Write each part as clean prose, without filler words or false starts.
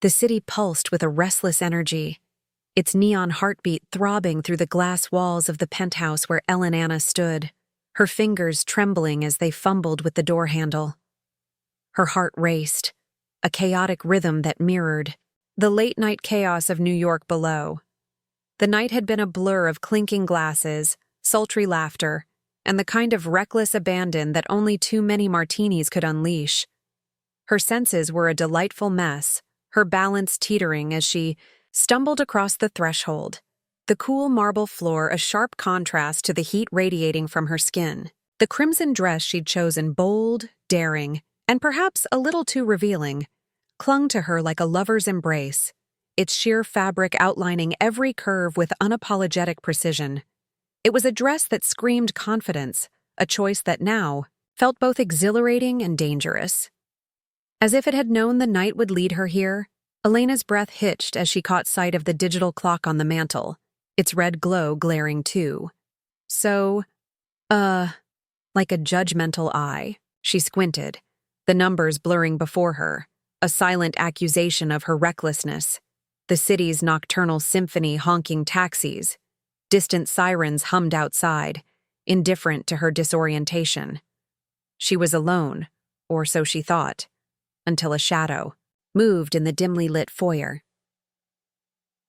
The city pulsed with a restless energy, its neon heartbeat throbbing through the glass walls of the penthouse where Ellen Anna stood, her fingers trembling as they fumbled with the door handle. Her heart raced, a chaotic rhythm that mirrored the late-night chaos of New York below. The night had been a blur of clinking glasses, sultry laughter, and the kind of reckless abandon that only too many martinis could unleash. Her senses were a delightful mess, her balance teetering as she stumbled across the threshold, the cool marble floor a sharp contrast to the heat radiating from her skin. The crimson dress she'd chosen, bold, daring, and perhaps a little too revealing, clung to her like a lover's embrace, its sheer fabric outlining every curve with unapologetic precision. It was a dress that screamed confidence, a choice that now felt both exhilarating and dangerous. As if it had known the night would lead her here, Elena's breath hitched as she caught sight of the digital clock on the mantel, its red glow glaring too. So, like a judgmental eye, she squinted, the numbers blurring before her, a silent accusation of her recklessness. The city's nocturnal symphony honking taxis. Distant sirens hummed outside, indifferent to her disorientation. She was alone, or so she thought, until a shadow moved in the dimly lit foyer.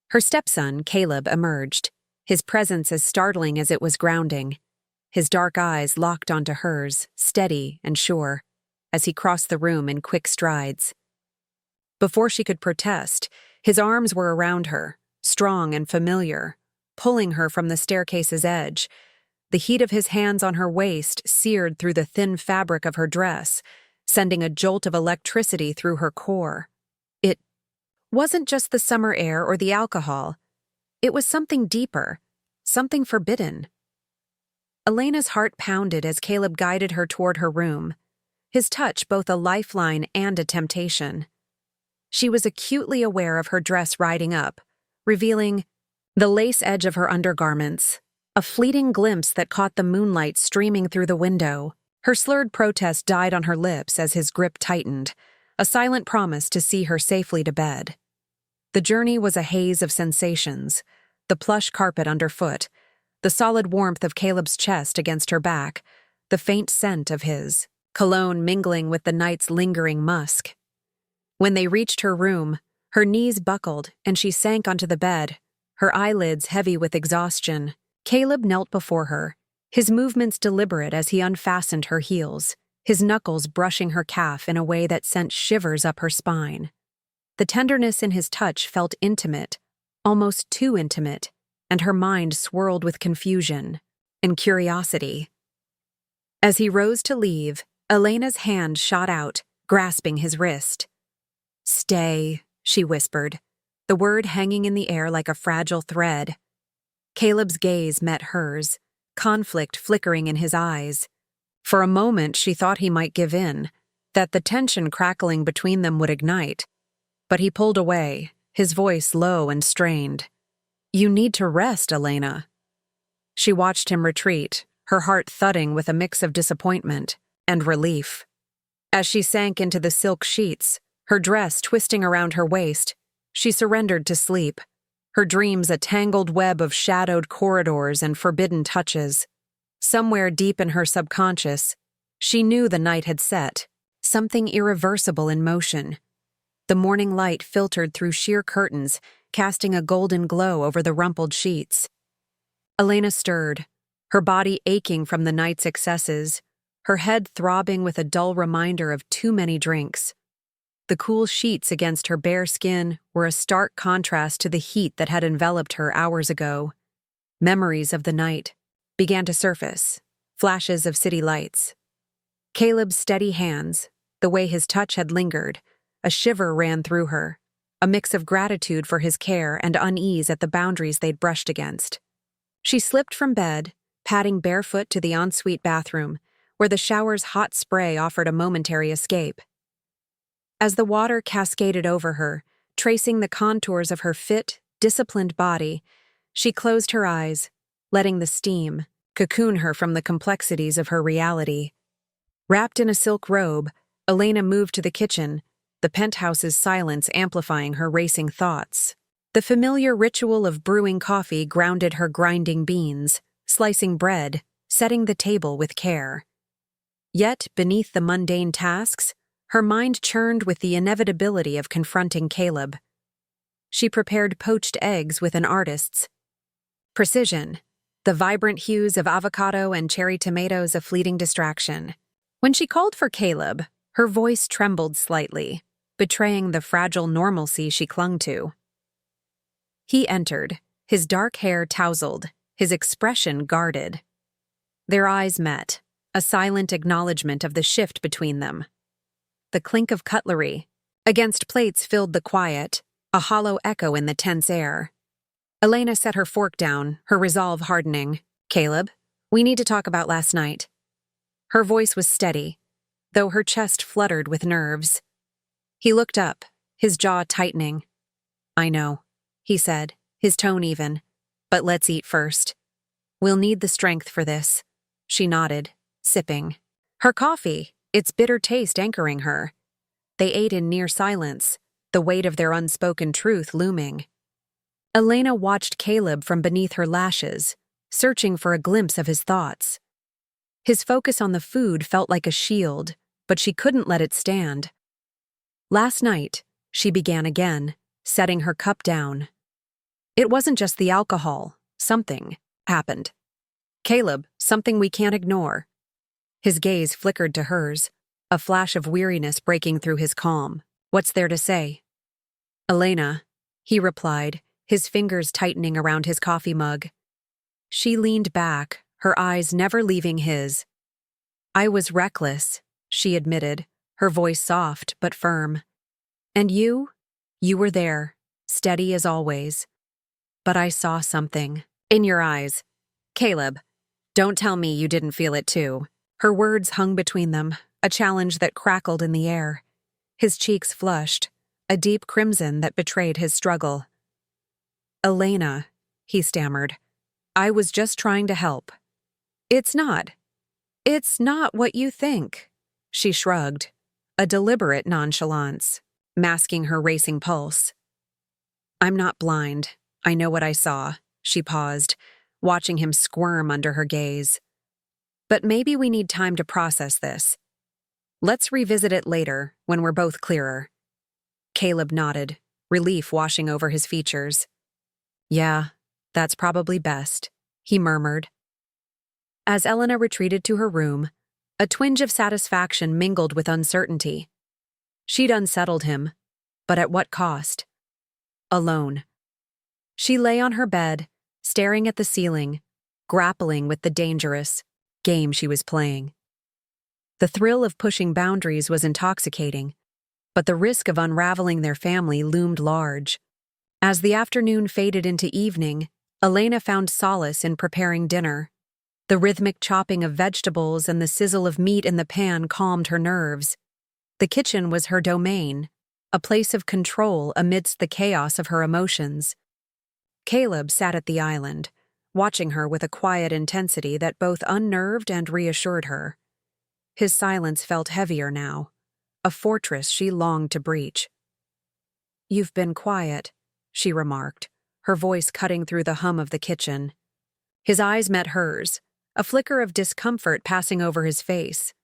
Her stepson, Caleb, emerged, his presence as startling as it was grounding. His dark eyes locked onto hers, steady and sure, as he crossed the room in quick strides. Before she could protest, his arms were around her, strong and familiar, pulling her from the staircase's edge. The heat of his hands on her waist seared through the thin fabric of her dress, sending a jolt of electricity through her core. It wasn't just the summer air or the alcohol. It was something deeper, something forbidden. Elena's heart pounded as Caleb guided her toward her room, his touch both a lifeline and a temptation. She was acutely aware of her dress riding up, revealing the lace edge of her undergarments, a fleeting glimpse that caught the moonlight streaming through the window. Her slurred protest died on her lips as his grip tightened, a silent promise to see her safely to bed. The journey was a haze of sensations, the plush carpet underfoot, the solid warmth of Caleb's chest against her back, the faint scent of his cologne mingling with the night's lingering musk. When they reached her room, her knees buckled and she sank onto the bed, her eyelids heavy with exhaustion. Caleb knelt before her, his movements deliberate as he unfastened her heels, his knuckles brushing her calf in a way that sent shivers up her spine. The tenderness in his touch felt intimate, almost too intimate, and her mind swirled with confusion and curiosity. As he rose to leave, Elena's hand shot out, grasping his wrist. "Stay," she whispered, the word hanging in the air like a fragile thread. Caleb's gaze met hers, conflict flickering in his eyes. For a moment she thought he might give in, that the tension crackling between them would ignite. But he pulled away, his voice low and strained. "You need to rest, Elena." She watched him retreat, her heart thudding with a mix of disappointment and relief. As she sank into the silk sheets, her dress twisting around her waist, she surrendered to sleep, her dreams a tangled web of shadowed corridors and forbidden touches. Somewhere deep in her subconscious, she knew the night had set, something irreversible in motion. The morning light filtered through sheer curtains, casting a golden glow over the rumpled sheets. Elena stirred, her body aching from the night's excesses, her head throbbing with a dull reminder of too many drinks. The cool sheets against her bare skin were a stark contrast to the heat that had enveloped her hours ago. Memories of the night began to surface, flashes of city lights. Caleb's steady hands, the way his touch had lingered, a shiver ran through her, a mix of gratitude for his care and unease at the boundaries they'd brushed against. She slipped from bed, padding barefoot to the ensuite bathroom, where the shower's hot spray offered a momentary escape. As the water cascaded over her, tracing the contours of her fit, disciplined body, she closed her eyes, letting the steam cocoon her from the complexities of her reality. Wrapped in a silk robe, Elena moved to the kitchen, the penthouse's silence amplifying her racing thoughts. The familiar ritual of brewing coffee grounded her grinding beans, slicing bread, setting the table with care. Yet, beneath the mundane tasks, her mind churned with the inevitability of confronting Caleb. She prepared poached eggs with an artist's precision, the vibrant hues of avocado and cherry tomatoes a fleeting distraction. When she called for Caleb, her voice trembled slightly, betraying the fragile normalcy she clung to. He entered, his dark hair tousled, his expression guarded. Their eyes met, a silent acknowledgement of the shift between them. The clink of cutlery against plates filled the quiet, a hollow echo in the tense air. Elena set her fork down, her resolve hardening. "Caleb, we need to talk about last night." Her voice was steady, though her chest fluttered with nerves. He looked up, his jaw tightening. "I know," he said, his tone even. "But let's eat first. We'll need the strength for this." She nodded, sipping her coffee, its bitter taste anchoring her. They ate in near silence, the weight of their unspoken truth looming. Elena watched Caleb from beneath her lashes, searching for a glimpse of his thoughts. His focus on the food felt like a shield, but she couldn't let it stand. "Last night," she began again, setting her cup down. "It wasn't just the alcohol. Something happened. Caleb, something we can't ignore." His gaze flickered to hers, a flash of weariness breaking through his calm. "What's there to say?" "Elena," he replied, his fingers tightening around his coffee mug. She leaned back, her eyes never leaving his. "I was reckless," she admitted, her voice soft but firm. "And you? You were there, steady as always. But I saw something in your eyes. Caleb, don't tell me you didn't feel it too." Her words hung between them, a challenge that crackled in the air. His cheeks flushed, a deep crimson that betrayed his struggle. "Elena," he stammered, "I was just trying to help." It's not what you think," she shrugged, a deliberate nonchalance, masking her racing pulse. "I'm not blind. I know what I saw," she paused, watching him squirm under her gaze. "But maybe we need time to process this. Let's revisit it later, when we're both clearer." Caleb nodded, relief washing over his features. "Yeah, that's probably best," he murmured. As Elena retreated to her room, a twinge of satisfaction mingled with uncertainty. She'd unsettled him, but at what cost? Alone. She lay on her bed, staring at the ceiling, grappling with the dangerous game she was playing. The thrill of pushing boundaries was intoxicating, but the risk of unraveling their family loomed large. As the afternoon faded into evening, Elena found solace in preparing dinner. The rhythmic chopping of vegetables and the sizzle of meat in the pan calmed her nerves. The kitchen was her domain, a place of control amidst the chaos of her emotions. Caleb sat at the island, watching her with a quiet intensity that both unnerved and reassured her. His silence felt heavier now, a fortress she longed to breach. "You've been quiet," she remarked, her voice cutting through the hum of the kitchen. His eyes met hers, a flicker of discomfort passing over his face.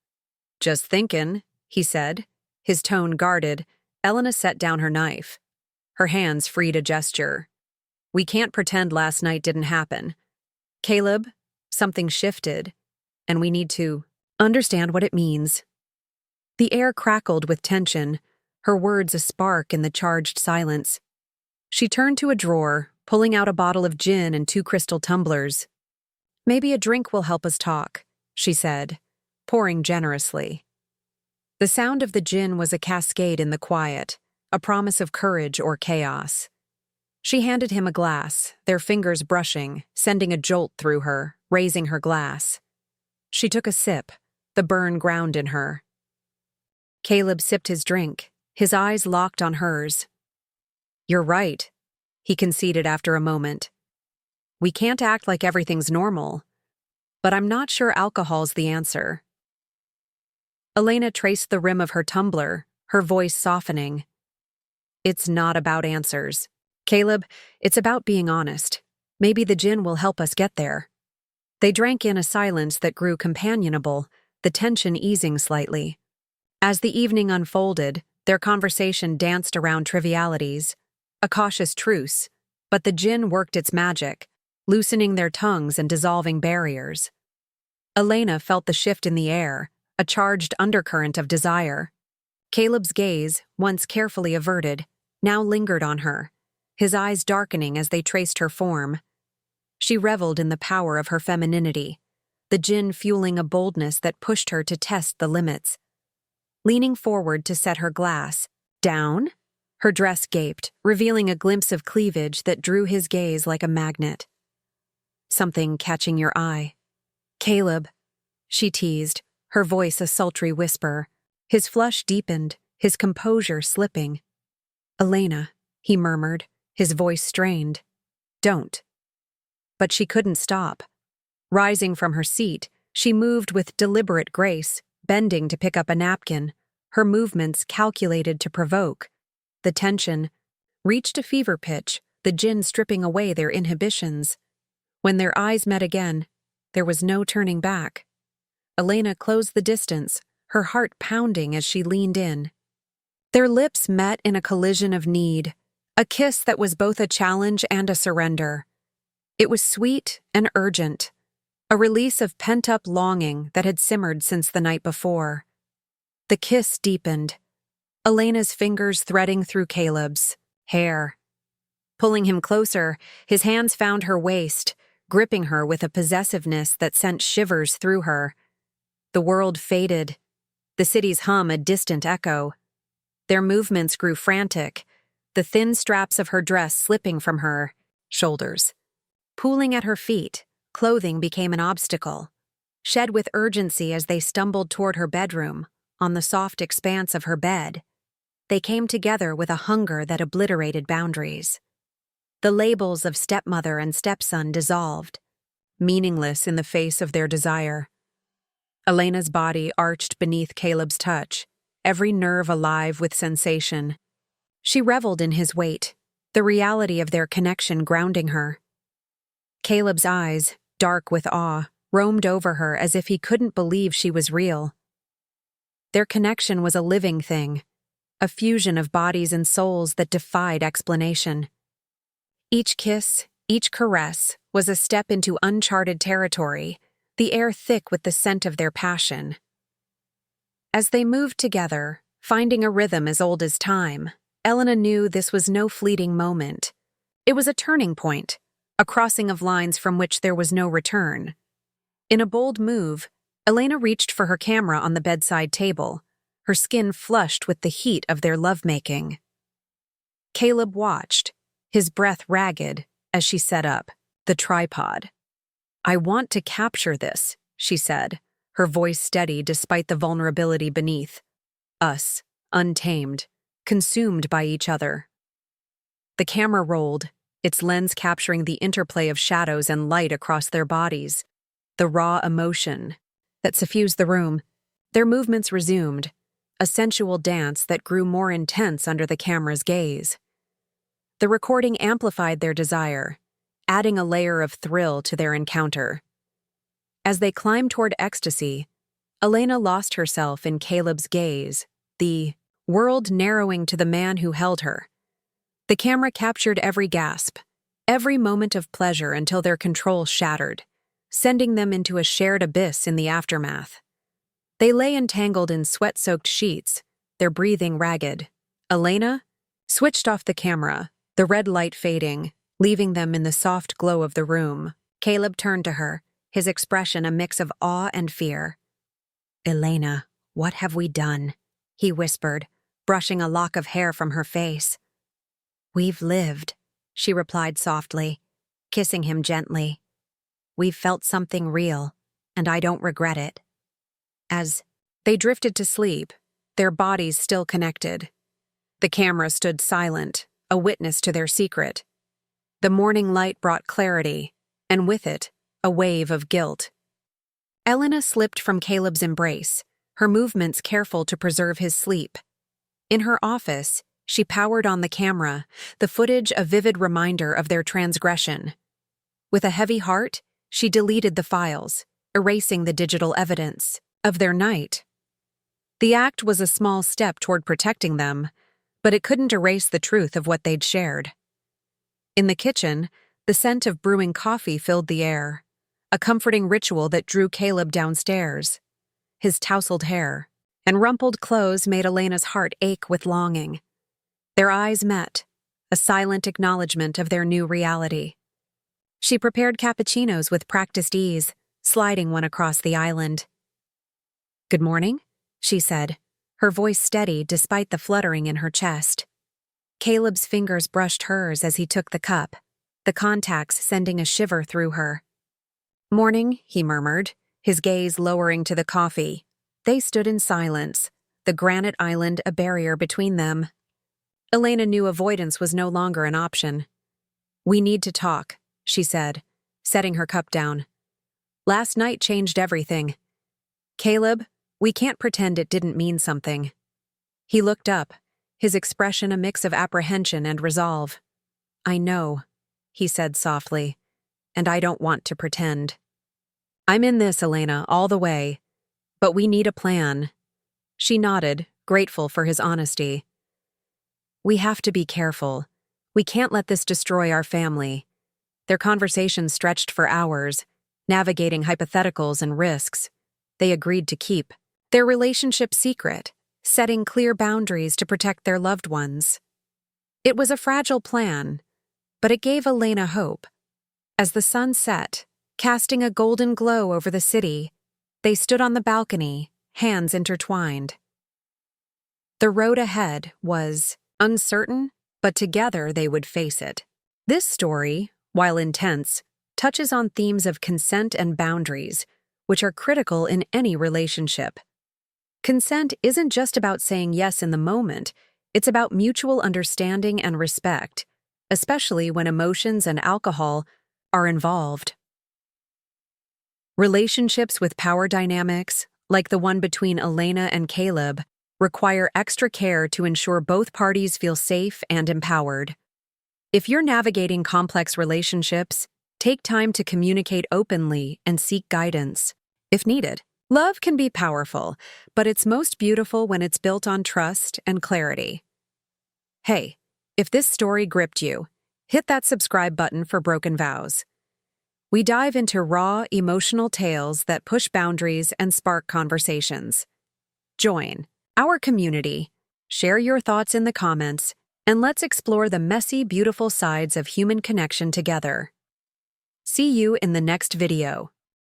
"Just thinkin'," he said, his tone guarded. Elena set down her knife. Her hands freed a gesture. "We can't pretend last night didn't happen. Caleb, something shifted, and we need to understand what it means." The air crackled with tension, her words a spark in the charged silence. She turned to a drawer, pulling out a bottle of gin and 2 crystal tumblers. "Maybe a drink will help us talk," she said, pouring generously. The sound of the gin was a cascade in the quiet, a promise of courage or chaos. She handed him a glass, their fingers brushing, sending a jolt through her, raising her glass. She took a sip, the burn ground in her. Caleb sipped his drink, his eyes locked on hers. "You're right," he conceded after a moment. "We can't act like everything's normal, but I'm not sure alcohol's the answer." Elena traced the rim of her tumbler, her voice softening. "It's not about answers. Caleb, it's about being honest. Maybe the djinn will help us get there." They drank in a silence that grew companionable, the tension easing slightly. As the evening unfolded, their conversation danced around trivialities, a cautious truce, but the djinn worked its magic, loosening their tongues and dissolving barriers. Elena felt the shift in the air, a charged undercurrent of desire. Caleb's gaze, once carefully averted, now lingered on her, his eyes darkening as they traced her form. She reveled in the power of her femininity, the djinn fueling a boldness that pushed her to test the limits. Leaning forward to set her glass, down, her dress gaped, revealing a glimpse of cleavage that drew his gaze like a magnet. "Something catching your eye." "Caleb," she teased, her voice a sultry whisper. His flush deepened, his composure slipping. "Elena," he murmured, his voice strained. "Don't." But she couldn't stop. Rising from her seat, she moved with deliberate grace, bending to pick up a napkin, her movements calculated to provoke. The tension reached a fever pitch, the djinn stripping away their inhibitions. When their eyes met again, there was no turning back. Elena closed the distance, her heart pounding as she leaned in. Their lips met in a collision of need, a kiss that was both a challenge and a surrender. It was sweet and urgent, a release of pent-up longing that had simmered since the night before. The kiss deepened, Elena's fingers threading through Caleb's hair. Pulling him closer, his hands found her waist, gripping her with a possessiveness that sent shivers through her. The world faded, the city's hum a distant echo. Their movements grew frantic, the thin straps of her dress slipping from her shoulders. Pooling at her feet, clothing became an obstacle, shed with urgency as they stumbled toward her bedroom, on the soft expanse of her bed. They came together with a hunger that obliterated boundaries. The labels of stepmother and stepson dissolved, meaningless in the face of their desire. Elena's body arched beneath Caleb's touch, every nerve alive with sensation. She reveled in his weight, the reality of their connection grounding her. Caleb's eyes, dark with awe, roamed over her as if he couldn't believe she was real. Their connection was a living thing, a fusion of bodies and souls that defied explanation. Each kiss, each caress, was a step into uncharted territory, the air thick with the scent of their passion. As they moved together, finding a rhythm as old as time, Elena knew this was no fleeting moment. It was a turning point, a crossing of lines from which there was no return. In a bold move, Elena reached for her camera on the bedside table, her skin flushed with the heat of their lovemaking. Caleb watched, his breath ragged, as she set up the tripod. "I want to capture this," she said, her voice steady despite the vulnerability beneath. "Us, untamed, consumed by each other." The camera rolled, its lens capturing the interplay of shadows and light across their bodies, the raw emotion that suffused the room. Their movements resumed, a sensual dance that grew more intense under the camera's gaze. The recording amplified their desire, adding a layer of thrill to their encounter. As they climbed toward ecstasy, Elena lost herself in Caleb's gaze, the world narrowing to the man who held her. The camera captured every gasp, every moment of pleasure until their control shattered, sending them into a shared abyss in the aftermath. They lay entangled in sweat-soaked sheets, their breathing ragged. Elena switched off the camera, the red light fading, leaving them in the soft glow of the room. Caleb turned to her, his expression a mix of awe and fear. "Elena, what have we done?" he whispered, brushing a lock of hair from her face. "We've lived," she replied softly, kissing him gently. "We've felt something real, and I don't regret it." As they drifted to sleep, their bodies still connected. The camera stood silent, a witness to their secret. The morning light brought clarity, and with it, a wave of guilt. Elena slipped from Caleb's embrace, her movements careful to preserve his sleep. In her office, she powered on the camera, the footage a vivid reminder of their transgression. With a heavy heart, she deleted the files, erasing the digital evidence of their night. The act was a small step toward protecting them, but it couldn't erase the truth of what they'd shared. In the kitchen, the scent of brewing coffee filled the air, a comforting ritual that drew Caleb downstairs. His tousled hair and rumpled clothes made Elena's heart ache with longing. Their eyes met, a silent acknowledgement of their new reality. She prepared cappuccinos with practiced ease, sliding one across the island. "Good morning," she said, her voice steady despite the fluttering in her chest. Caleb's fingers brushed hers as he took the cup, the contacts sending a shiver through her. "Morning," he murmured, his gaze lowering to the coffee. They stood in silence, the granite island a barrier between them. Elena knew avoidance was no longer an option. "We need to talk," she said, setting her cup down. "Last night changed everything. Caleb, we can't pretend it didn't mean something." He looked up, his expression a mix of apprehension and resolve. "I know," he said softly, "and I don't want to pretend. I'm in this, Elena, all the way. But we need a plan." She nodded, grateful for his honesty. "We have to be careful. We can't let this destroy our family." Their conversation stretched for hours, navigating hypotheticals and risks. They agreed to keep their relationship secret, setting clear boundaries to protect their loved ones. It was a fragile plan, but it gave Elena hope. As the sun set, casting a golden glow over the city, they stood on the balcony, hands intertwined. The road ahead was uncertain, but together they would face it. This story, while intense, touches on themes of consent and boundaries, which are critical in any relationship. Consent isn't just about saying yes in the moment, it's about mutual understanding and respect, especially when emotions and alcohol are involved. Relationships with power dynamics, like the one between Elena and Caleb, require extra care to ensure both parties feel safe and empowered. If you're navigating complex relationships, take time to communicate openly and seek guidance, if needed. Love can be powerful, but it's most beautiful when it's built on trust and clarity. Hey, if this story gripped you, hit that subscribe button for Broken Vows. We dive into raw, emotional tales that push boundaries and spark conversations. Join our community, share your thoughts in the comments, and let's explore the messy, beautiful sides of human connection together. See you in the next video.